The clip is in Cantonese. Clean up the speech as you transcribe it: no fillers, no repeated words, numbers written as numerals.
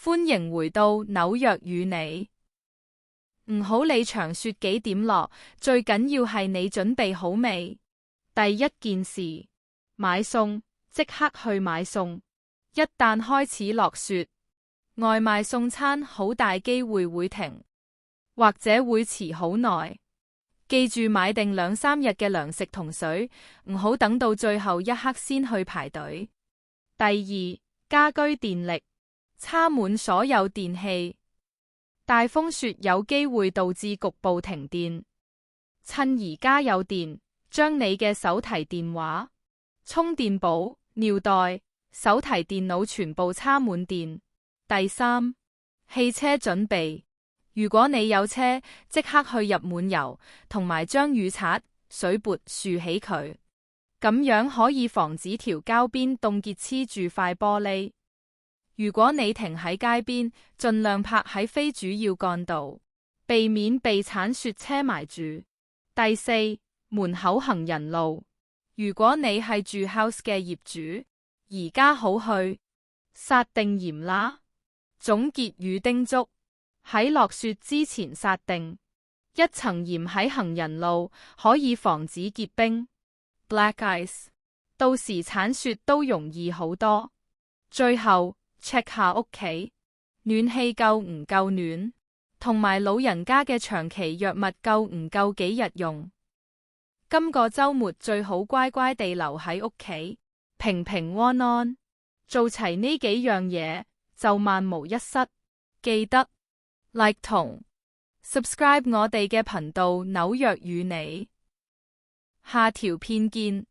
歡迎回到紐約與你。唔好理場雪幾點落，最緊要係你準備好未？第一件事，買餸，即刻去買餸。一旦開始落雪，外賣送餐好大機會會停，或者會遲好耐。記住買定2-3日嘅糧食同水，唔好等到最後一刻先去排隊。第二，家居電力，插滿所有電器。大風雪有機會導致局部停電，趁而家有電，將你嘅手提電話、充電寶、尿袋、手提電腦全部插滿電。第三，汽車準備。如果你有車，即刻去入滿油，同埋將雨刷、水撥豎起佢，咁樣可以防止條膠邊凍結黐住塊玻璃。如果你停喺街邊，盡量泊喺非主要幹道，避免被鏟雪車埋住。第四，門口行人路。如果你係住 house 嘅業主，而家好去撒定鹽啦。總結與叮囑：喺落雪之前撒定一層鹽喺行人路，可以防止結冰 （black ice），到時鏟雪都容易好多。最後，check 下屋企暖氣夠唔夠暖，同埋老人家嘅長期藥物夠唔夠幾日用。今個週末最好乖乖地留喺屋企，平平安安，做齊呢幾樣嘢，就萬無一失。記得 like 同 subscribe 我哋嘅頻道紐約與你。下條片見。